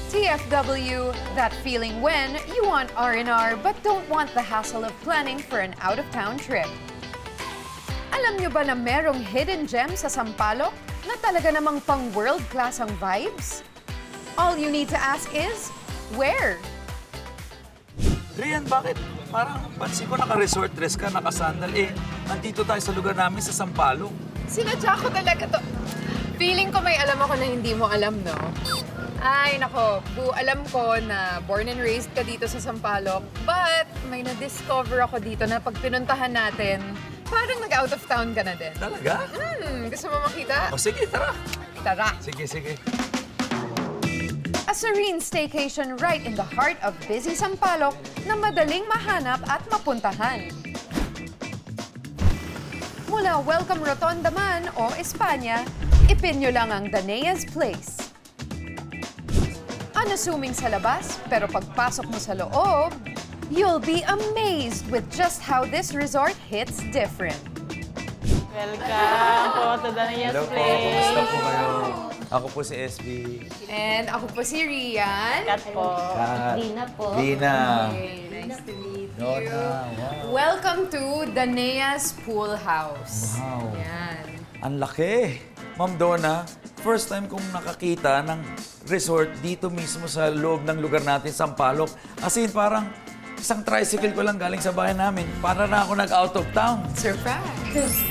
TFW, that feeling when you want R&R but don't want the hassle of planning for an out-of-town trip. Alam nyo ba na merong hidden gem sa Sampaloc na talaga namang pang world-class ang vibes? All you need to ask is, where? Rian, bakit? Parang pansin ko naka-resort dress ka, naka-sandal. Nandito tayo sa lugar namin sa Sampaloc. Sinadya ko talaga to. Feeling ko may alam ako na hindi mo alam, no? Ay, nako. Alam ko na born and raised ka dito sa Sampaloc, but may na-discover ako dito na pag pinuntahan natin, parang nag-out of town ka na din. Talaga? Gusto mo makita? O sige, tara. Tara! Sige. A serene staycation right in the heart of busy Sampaloc na madaling mahanap at mapuntahan. Mula Welcome Rotonda man o Espanya, ipin nyo lang ang Danea's Place. Unassuming sa labas, pero pagpasok mo sa loob, you'll be amazed with just how this resort hits different. Welcome po to Danea's Hello po, Place. kumusta po kayo? Ako po si SB. And ako po si Rian. Kat po. Kat. Lina po. Lina. Hey, nice to meet you. Nona, wow. Welcome to Danea's Pool House. Wow. Yan. Ang laki. Ma'am Donna, first time kong nakakita ng resort dito mismo sa loob ng lugar natin, Sampaloc. As in, parang isang tricycle ko lang galing sa bahay namin. Para na ako nag-out of town. Surprise!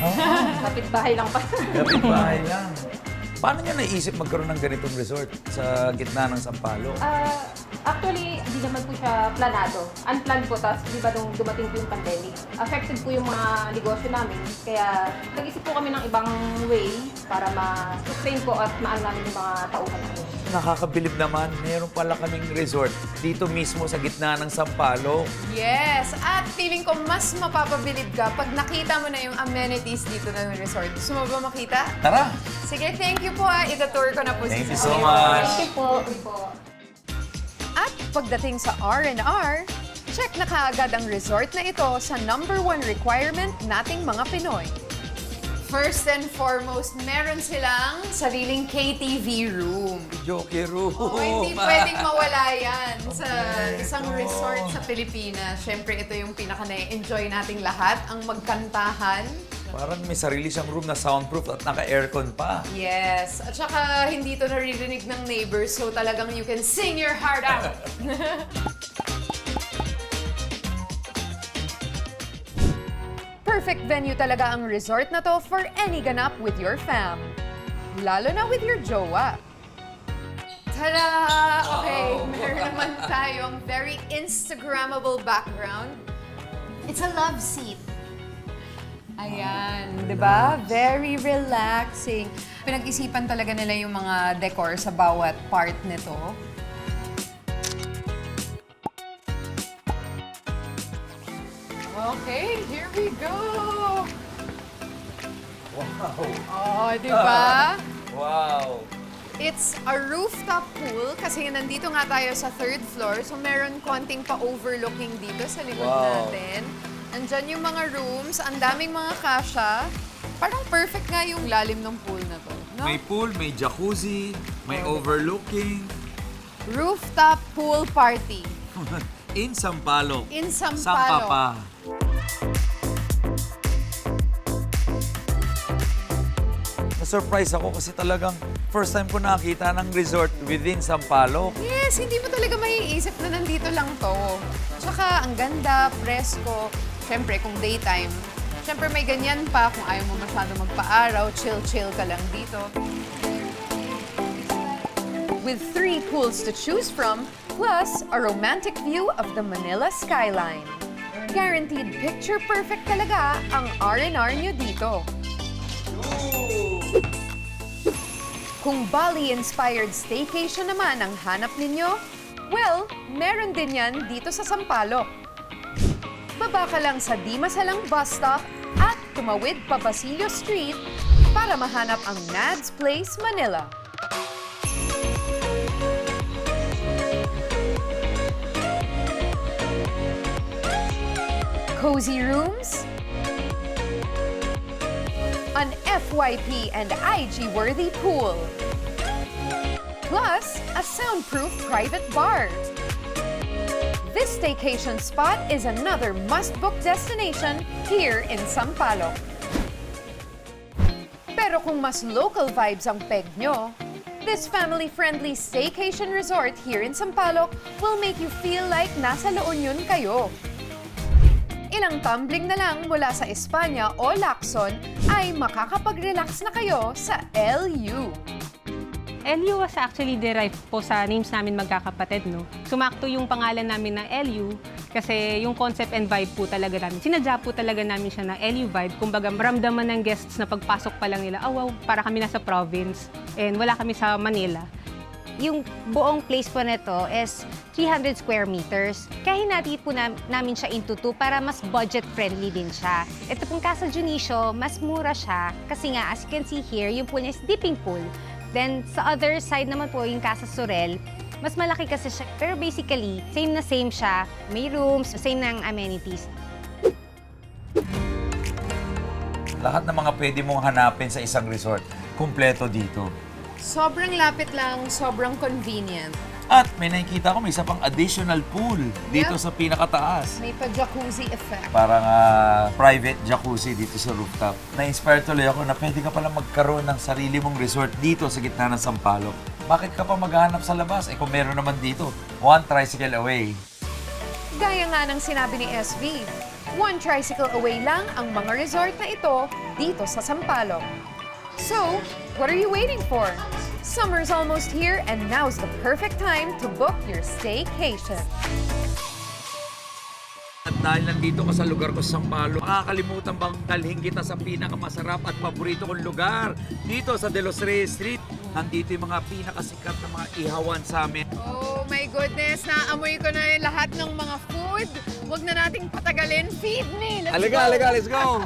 Kapit-bahay lang pa. Kapit bahay lang. Paano niyo naisip magkaroon ng ganitong resort sa gitna ng Sampaloc? Actually, hindi naman po siya planado. Unplanned po, tapos di ba nung dumating po yung pandemic, affected po yung mga negosyo namin. Kaya nag-isip po kami ng ibang way para ma-sustain po at maan namin yung mga tauhan namin. Nakakabilib naman, meron pala kaming resort dito mismo sa gitna ng Sampaloc. Yes! At feeling ko mas mapapabilib ka pag nakita mo na yung amenities dito ng resort. Gusto mo ba makita? Tara! Sige, thank you po. Ita-tour ko na po Thank si you so Sir. much! Thank you po. At pagdating sa R&R, check na kaagad ang resort na ito sa #1 requirement nating mga Pinoy. First and foremost, meron silang sariling KTV room. Joke room! Oh, hindi pwedeng mawala yan sa Okay. isang resort sa Pilipinas. Siyempre, ito yung pinaka-na-enjoy nating lahat, ang magkantahan. Parang may sarili siyang room na soundproof at naka-aircon pa. Yes. At saka, hindi ito naririnig ng neighbors, so talagang you can sing your heart out. Perfect venue talaga ang resort na to for any ganap with your fam. Lalo na with your jowa. Tada! Okay, meron naman tayong very Instagrammable background. It's a love seat. Ayan, di ba? Very relaxing. Pinag-isipan talaga nila yung mga decor sa bawat part nito. Okay, here we go! Wow! Oh, di ba? Wow! It's a rooftop pool kasi nandito nga tayo sa 3rd floor. So meron konting pa-overlooking dito sa likod Wow. natin. Andyan yung mga rooms, ang daming mga kasha. Parang perfect nga yung lalim ng pool na to. No? May pool, may jacuzzi, may overlooking. Rooftop pool party. In Sampaloc. In Sampaloc. Sampapa. Na-surprise ako kasi talagang first time ko nakita ng resort within Sampaloc. Yes, hindi mo talaga maiisip na nandito lang to. Tsaka ang ganda, presko. Siyempre, kung daytime, siyempre may ganyan pa kung ayaw mo masyado magpa-araw, chill-chill ka lang dito. With 3 pools to choose from, plus a romantic view of the Manila skyline. Guaranteed picture-perfect talaga ang R&R nyo dito. Kung Bali-inspired staycation naman ang hanap ninyo, well, meron din yan dito sa Sampaloc. Baba ka lang sa Dimasalang bus stop at tumawid pa Basilio Street para mahanap ang Nad's Place, Manila. Cozy rooms, an FYP and IG-worthy pool, plus a soundproof private bar. This staycation spot is another must-book destination here in Sampaloc. Pero kung mas local vibes ang peg nyo, this family-friendly staycation resort here in Sampaloc will make you feel like nasa La Union kayo. Ilang tumbling na lang mula sa Espanya o Lacson ay makakapag-relax na kayo sa LU. LU was actually derived po sa names namin magkakapatid, no? Sumakto yung pangalan namin na LU kasi yung concept and vibe po talaga namin. Sinadya po talaga namin siya na LU vibe. Kumbaga, maramdaman ng guests na pagpasok pa lang nila, wow, para kami nasa province and wala kami sa Manila. Yung buong place po nito is 300 square meters. Kaya hinati po namin siya into two para mas budget-friendly din siya. Ito pong Casa Junicio, mas mura siya kasi nga, as you can see here, yung pool niya is dipping pool. Then, sa other side naman po, yung Casa Sorel, mas malaki kasi siya. Pero basically, same na same siya. May rooms, same na ang amenities. Lahat ng mga pwede mong hanapin sa isang resort, kumpleto dito. Sobrang lapit lang, sobrang convenient. At may nakikita ko may isa pang additional pool dito Yeah. sa pinakataas. May pa-jacuzzi effect. Parang private jacuzzi dito sa rooftop. Na-inspire tuloy ako na pwede ka pala magkaroon ng sarili mong resort dito sa gitna ng Sampaloc. Bakit ka pa maghahanap sa labas? Eh kung meron naman dito, one tricycle away. Gaya nga ng sinabi ni SV, one tricycle away lang ang mga resort na ito dito sa Sampaloc. So, what are you waiting for? Summer's almost here and now's the perfect time to book your staycation. At dahil nandito ka sa lugar ko sa Sampaloc, makakalimutan bang dalhin kita sa pinakamasarap at paborito kong lugar dito sa De Los Reyes Street. Nandito yung mga pinakasikat na mga ihawan sa amin. Oh my goodness, naamoy ko na yung lahat ng mga food. Huwag na nating patagalin. Feed me! Let's go! Let's go!